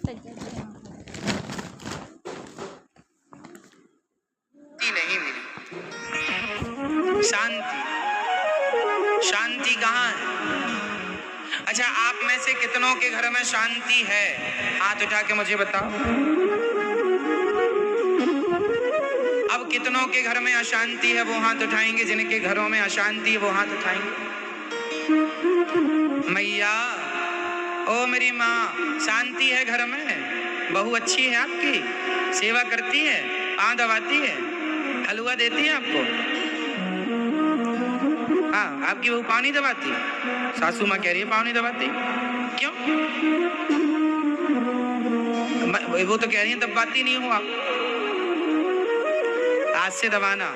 नहीं मिली शांति। शांति कहाँ है? अच्छा, आप में से कितनों के घर में शांति है? हाथ उठा के मुझे बताओ। अब कितनों के घर में अशांति है वो हाथ उठाएंगे। जिनके घरों में अशांति है वो हाथ उठाएंगे। मैया, ओ मेरी माँ, शांति है घर में? बहू अच्छी है आपकी, सेवा करती है, पाँव दबाती है, हलवा देती है आपको? हाँ, आपकी बहू पाँव नहीं दबाती? सासू माँ कह रही है पाँव नहीं दबाती, क्यों? वो तो कह रही है दबाती नहीं हो आप। आज से दबाना।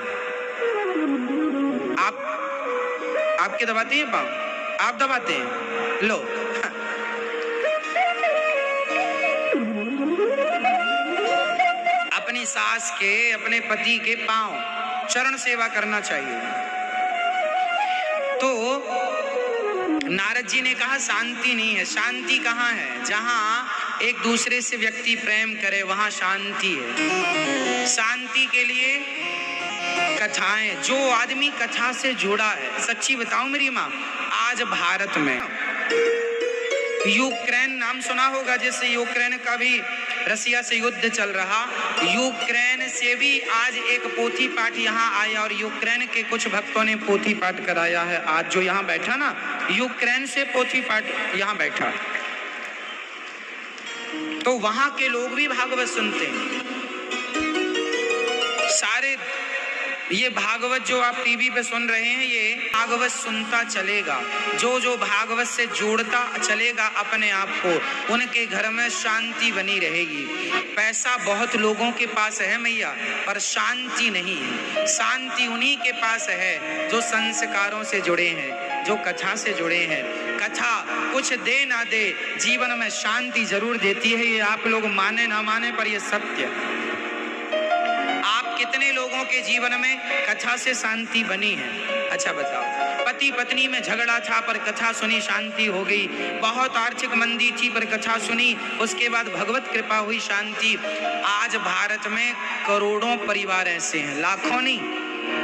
आपके दबाते हैं पाँव? आप दबाते हैं? लो। अपनी सास के, अपने पति के पाँव चरण सेवा करना चाहिए। तो नारद जी ने कहा शांति नहीं है। शांति कहाँ है? जहाँ एक दूसरे से व्यक्ति प्रेम करे वहां शांति है। शांति के लिए कथाएं, जो आदमी कथा से जुड़ा है, सच्ची बताऊं मेरी माँ, आज भारत में यूक्रेन नाम सुना होगा, जैसे यूक्रेन का भी रसिया से युद्ध चल रहा, यूक्रेन से भी आज एक पोथी पाठ यहाँ आया और यूक्रेन के कुछ भक्तों ने पोथी पाठ कराया है। आज जो यहाँ बैठा ना, यूक्रेन से पोथी पाठ यहाँ बैठा, तो वहां के लोग भी भागवत सुनते हैं। सारे ये भागवत जो आप टीवी पे सुन रहे हैं, ये भागवत सुनता चलेगा। जो जो भागवत से जोड़ता चलेगा अपने आप को, उनके घर में शांति बनी रहेगी। पैसा बहुत लोगों के पास है मैया, पर शांति नहीं है। शांति उन्हीं के पास है जो संस्कारों से जुड़े हैं, जो कथा से जुड़े हैं। कथा कुछ दे ना दे, जीवन में शांति जरूर देती है। ये आप लोग माने ना माने, पर ये सत्य है। आप कितने लोगों के जीवन में कथा से शांति बनी है? अच्छा बताओ। पति पत्नी में झगड़ा था पर कथा सुनी, शांति हो गई। बहुत आर्थिक मंदी थी पर कथा सुनी, उसके बाद भगवत कृपा हुई, शांति। आज भारत में करोड़ों परिवार ऐसे हैं, लाखों नहीं,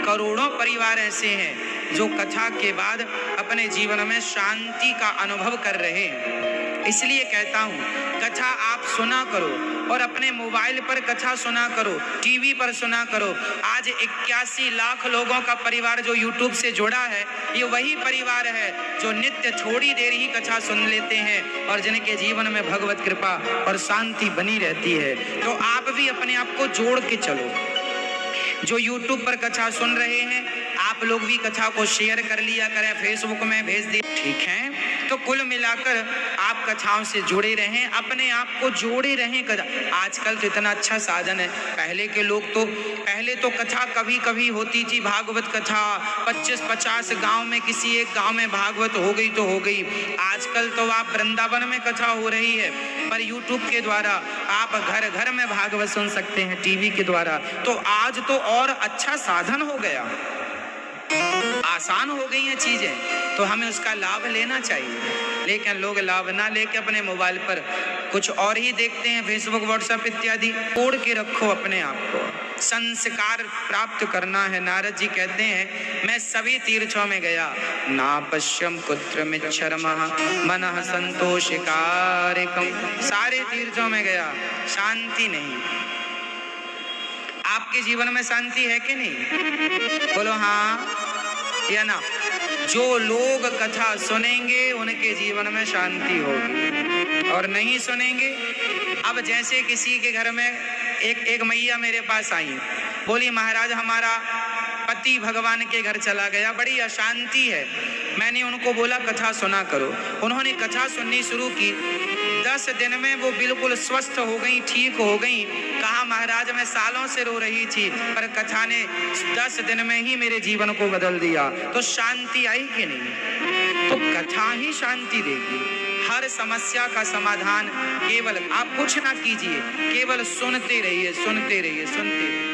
करोड़ों परिवार ऐसे हैं जो कथा के बाद अपने जीवन में शांति का अनुभव कर रहे हैं। इसलिए कहता हूँ, कथा आप सुना करो और अपने मोबाइल पर कथा सुना करो, टीवी पर सुना करो। आज 81 लाख लोगों का परिवार जो यूट्यूब से जुड़ा है, ये वही परिवार है जो नित्य थोड़ी देर ही कथा सुन लेते हैं और जिनके जीवन में भगवत कृपा और शांति बनी रहती है। तो आप भी अपने आप को जोड़ के चलो। जो यूट्यूब पर कथा सुन रहे हैं, आप लोग भी कथा को शेयर कर लिया करें, फेसबुक में भेज दिए, ठीक है? तो कुल मिलाकर आप कथाओं से जुड़े रहें, अपने आप को जोड़े रहें। आजकल तो इतना अच्छा साधन है। पहले के लोग तो, पहले तो कथा कभी कभी होती थी, भागवत कथा 25-50 गांव में, किसी एक गांव में भागवत हो गई तो हो गई। आजकल तो आप वृंदावन में कथा हो रही है, पर यूट्यूब के द्वारा आप घर घर में भागवत सुन सकते हैं, टीवी के द्वारा। तो आज तो और अच्छा साधन हो गया, आसान हो गई हैं चीजें, तो हमें उसका लाभ लेना चाहिए। लेकिन लोग लाभ ना लेके अपने मोबाइल पर कुछ और ही देखते हैं, फेसबुक, व्हाट्सएप इत्यादि। तोड़ के रखो अपने आप को, संस्कार प्राप्त करना है। नारद जी कहते हैं, मैं सभी तीर्थों में गया, ना पश्यम कुत्र मिच्छर्मः मनः संतोषिकारकम्। सारे तीर्थों में गया, शांति नहीं। आपके जीवन में शांति है कि नहीं? बोलो हाँ या ना। जो लोग कथा सुनेंगे उनके जीवन में शांति होगी, और नहीं सुनेंगे। अब जैसे किसी के घर में एक मैया मेरे पास आई, बोली महाराज हमारा पति भगवान के घर चला गया, बड़ी अशांति है। मैंने उनको बोला कथा सुना करो। उन्होंने कथा सुननी शुरू की। 10 दिन में वो बिल्कुल स्वस्थ हो गई, ठीक हो गई। कहा महाराज मैं सालों से रो रही थी, पर कथा ने 10 दिन में ही मेरे जीवन को बदल दिया। तो शांति आई कि नहीं? तो कथा ही शांति देगी। हर समस्या का समाधान केवल, आप कुछ ना कीजिए, केवल सुनते रहिए, सुनते रहिए, सुनते रहिए,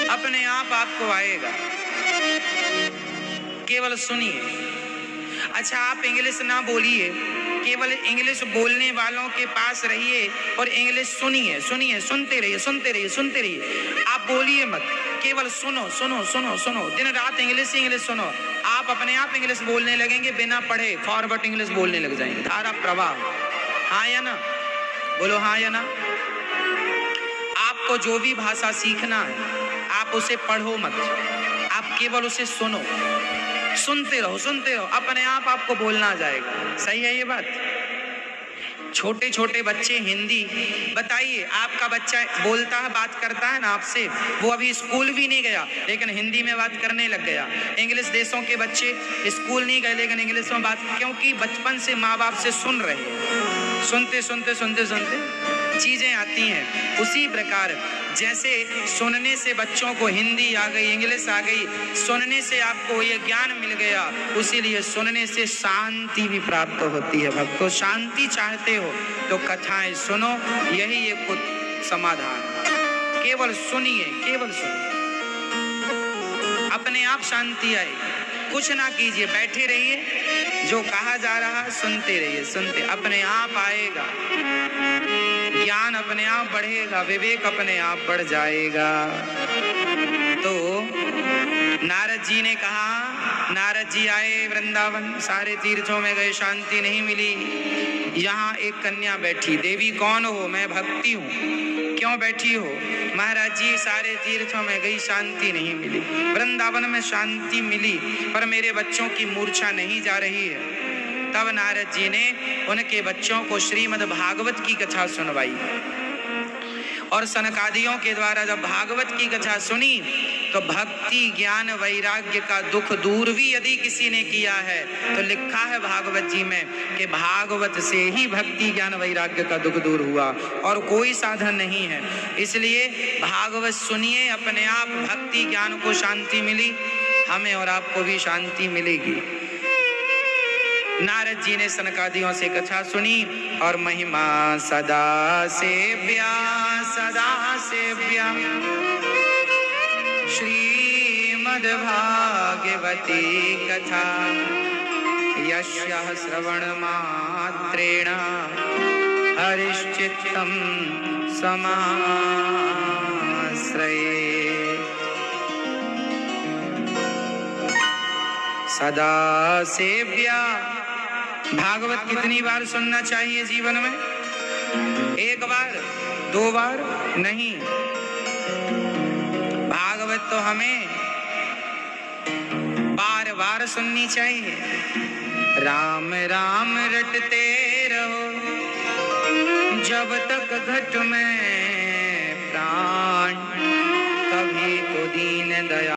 अपने आप आपको आएगा। केवल सुनिए। अच्छा आप इंग्लिश ना बोलिए, केवल इंग्लिश बोलने वालों के पास रहिए और इंग्लिश सुनिए, सुनिए, सुनते रहिए, सुनते रहिए, सुनते रहिए। आप बोलिए मत, केवल सुनो, सुनो, सुनो, सुनो, दिन रात इंग्लिश ही इंग्लिश सुनो। आप अपने आप इंग्लिश बोलने लगेंगे, बिना पढ़े फॉरवर्ड इंग्लिश बोलने लग जाएंगे। धारा प्रवाह, हाँ या ना? बोलो हाँ या ना? आपको जो भी भाषा सीखना है, आप उसे पढ़ो मत, आप केवल उसे सुनो, सुनते रहो, सुनते रहो, अपने आप आपको बोलना आ जाएगा। सही है ये बात? छोटे छोटे बच्चे हिंदी, बताइए आपका बच्चा बोलता है, बात करता है ना आपसे, वो अभी स्कूल भी नहीं गया लेकिन हिंदी में बात करने लग गया। इंग्लिश देशों के बच्चे स्कूल नहीं गए लेकिन इंग्लिश में बात, क्योंकि बचपन से माँ बाप से सुन रहे हैं, सुनते सुनते सुनते सुनते चीजें आती हैं। उसी प्रकार जैसे सुनने से बच्चों को हिंदी आ गई, इंग्लिश आ गई, सुनने से आपको ये ज्ञान मिल गया, उसीलिए सुनने से शांति भी प्राप्त होती है। भक्तों, शांति चाहते हो तो कथाएं सुनो, यही एक समाधान। केवल सुनिए, केवल सुनिए, अपने आप शांति आएगी। कुछ ना कीजिए, बैठे रहिए, जो कहा जा रहा है सुनते रहिए, सुनते, अपने आप आएगा ज्ञान, अपने आप बढ़ेगा, विवेक अपने आप बढ़ जाएगा। तो नारद जी ने कहा, नारद जी आए वृंदावन, सारे तीर्थों में गए, शांति नहीं मिली। यहाँ एक कन्या बैठी, देवी कौन हो? मैं भक्ति हूँ। क्यों बैठी हो? महाराज जी सारे तीर्थों में गई, शांति नहीं मिली। वृंदावन में शांति मिली पर मेरे बच्चों की मूर्छा नहीं जा रही है। तब नारद जी ने उनके बच्चों को श्रीमद् भागवत की कथा सुनवाई और सनकादियों के द्वारा जब भागवत की कथा सुनी तो भक्ति, ज्ञान, वैराग्य का दुख दूर भी यदि किसी ने किया है तो लिखा है भागवत जी में कि भागवत से ही भक्ति, ज्ञान, वैराग्य का दुख दूर हुआ और कोई साधन नहीं है। इसलिए भागवत सुनिए, अपने आप भक्ति, ज्ञान को शांति मिली, हमें और आपको भी शांति मिलेगी। नारद जी ने सनकादियों से कथा सुनी और महिमा सदा सेव्या, सदा सेव्या श्रीमद् भागवती कथा, यस्याः श्रवण मात्रेण हरिश्चित्तं समाश्रयेत्। सदा सेव्या, भागवत कितनी बार सुनना चाहिए जीवन में? एक बार, दो बार नहीं, भागवत तो हमें बार बार सुननी चाहिए। राम राम रटते रहो जब तक घट में प्राण, कभी तो दीन दया